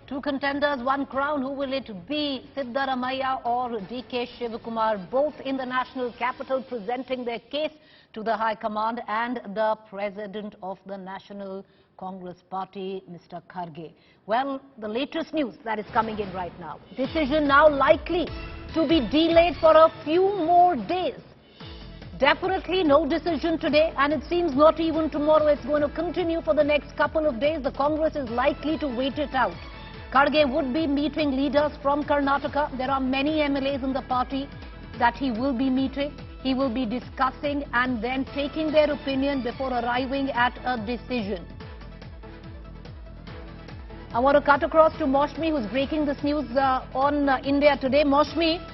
Two contenders, one crown. Who will it be? Siddaramaiah or DK Shivakumar, both in the national capital, presenting their case to the High Command and the President of the National Congress Party, Mr. Kharge. Well, the latest news that is coming in right now. Decision now likely to be delayed for a few more days. Definitely no decision today, and it seems not even tomorrow. It's going to continue for the next couple of days. The Congress is likely to wait it out. Kharge would be meeting leaders from Karnataka. There are many MLAs in the party that he will be meeting. He will be discussing and then taking their opinion before arriving at a decision. I want to cut across to Moshmi, who's breaking this news on India Today. Moshmi,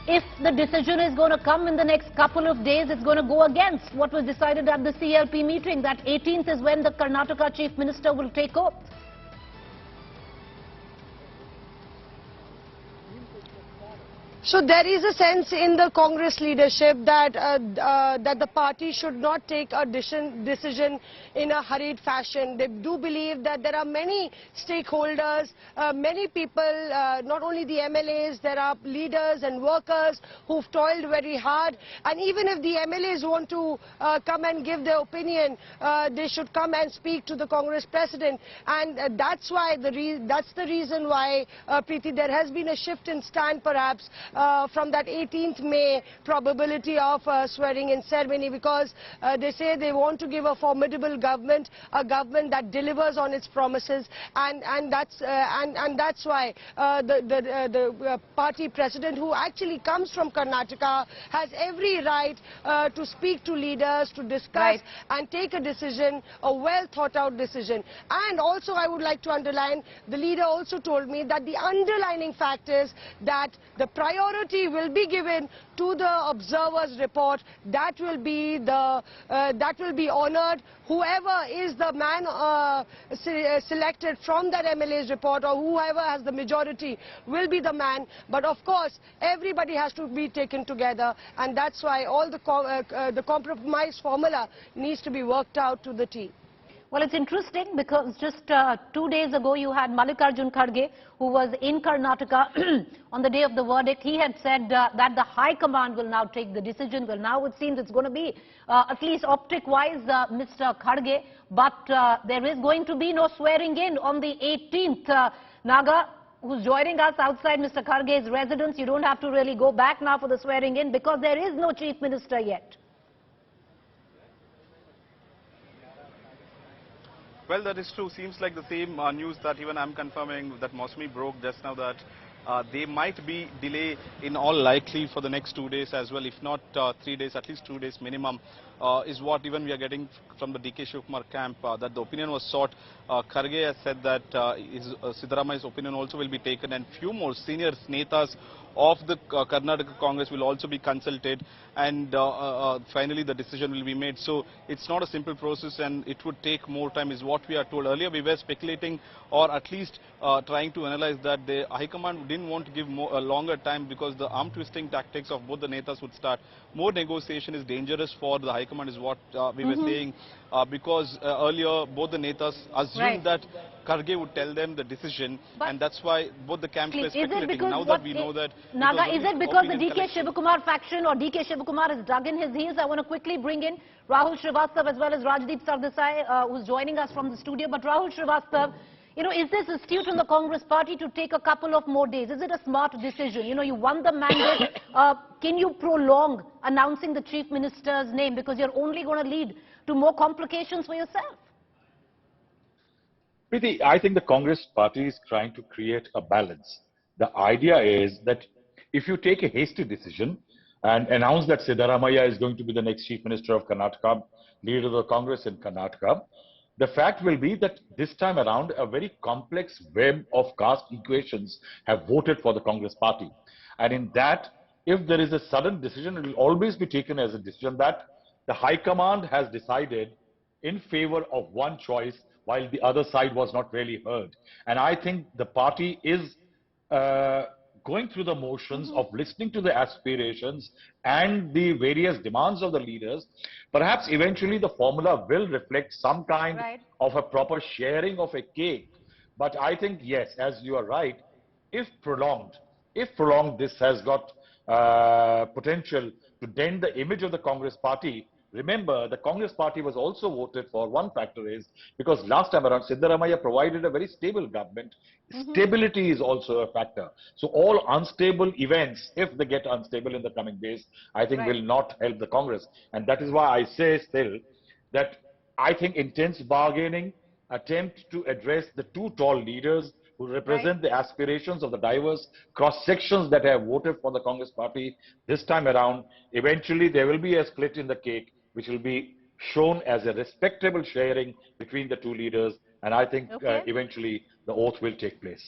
if the decision is going to come in the next couple of days, it's going to go against what was decided at the CLP meeting, that 18th is when the Karnataka Chief Minister will take oath. So there is a sense in the Congress leadership that that the party should not take a decision in a hurried fashion. They do believe that there are many stakeholders, many people, not only the MLAs, there are leaders and workers who've toiled very hard. And even if the MLAs want to come and give their opinion, they should come and speak to the Congress president. And that's why that's the reason why, Preeti, there has been a shift in stand perhaps from that 18th May probability of swearing-in ceremony, because they say they want to give a formidable government, a government that delivers on its promises, and that's why the party president, who actually comes from Karnataka, has every right to speak to leaders, to discuss and take a decision, a well thought out decision. And also I would like to underline, the leader also told me that the underlining fact is that the priority will be given to the observer's report. That will be honored. Whoever is the man selected from that MLA's report, or whoever has the majority, will be the man. But of course, everybody has to be taken together, and that's why all the compromise formula needs to be worked out to the T. Well, it's interesting because just 2 days ago you had Mallikarjun Kharge, who was in Karnataka on the day of the verdict. He had said that the High Command will now take the decision. Well, now it seems it's going to be, at least optic-wise, Mr. Kharge. But there is going to be no swearing in on the 18th. Naga, who's joining us outside Mr. Kharge's residence, you don't have to really go back now for the swearing in because there is no Chief Minister yet. Well, that is true. Seems like the same news that even I'm confirming that Mosmi broke just now, that they might be delay in all likely for the next 2 days as well, if not 3 days, at least 2 days minimum, is what even we are getting from the DK Shivakumar camp, that the opinion was sought. Kharge has said that Siddaramaiah's opinion also will be taken, and few more senior netas of the Karnataka Congress will also be consulted, and finally the decision will be made. So it's not a simple process, and it would take more time is what we are told. Earlier we were speculating, or at least trying to analyze that the High Command didn't want to give a longer time because the arm twisting tactics of both the netas would start. More negotiation is dangerous for the High Command is what we were saying, because earlier both the netas assumed that Kharge would tell them the decision, and that's why both the camps were speculating. Now that we know that... Naga, is it because the DK Shivakumar faction or DK Shivakumar has dug in his heels? I want to quickly bring in Rahul Srivastava as well as Rajdeep Sardesai, who's joining us from the studio. But Rahul Srivastava, you know, is this astute in the Congress party to take a couple of more days? Is it a smart decision? You know, you won the mandate. Can you prolong announcing the Chief Minister's name, because you're only going to lead to more complications for yourself? Preeti, I think the Congress party is trying to create a balance. The idea is that if you take a hasty decision and announce that Siddaramaiah is going to be the next Chief Minister of Karnataka, leader of the Congress in Karnataka, the fact will be that this time around a very complex web of caste equations have voted for the Congress party. And in that, if there is a sudden decision, it will always be taken as a decision that the High Command has decided in favor of one choice, while the other side was not really heard. And I think the party is going through the motions of listening to the aspirations and the various demands of the leaders. Perhaps eventually the formula will reflect some kind of a proper sharing of a cake But I think, yes, as you are right, if prolonged, this has got potential to dent the image of the Congress party. Remember, the Congress party was also voted for. One factor is because last time around, Siddaramaiah provided a very stable government. Stability is also a factor. So all unstable events, if they get unstable in the coming days, I think Right. will not help the Congress. And that is why I say still that I think intense bargaining, attempt to address the two tall leaders who Right. represent the aspirations of the diverse cross sections that have voted for the Congress party this time around. Eventually, there will be a split in the cake, which will be shown as a respectable sharing between the two leaders. And I think Okay. eventually the oath will take place.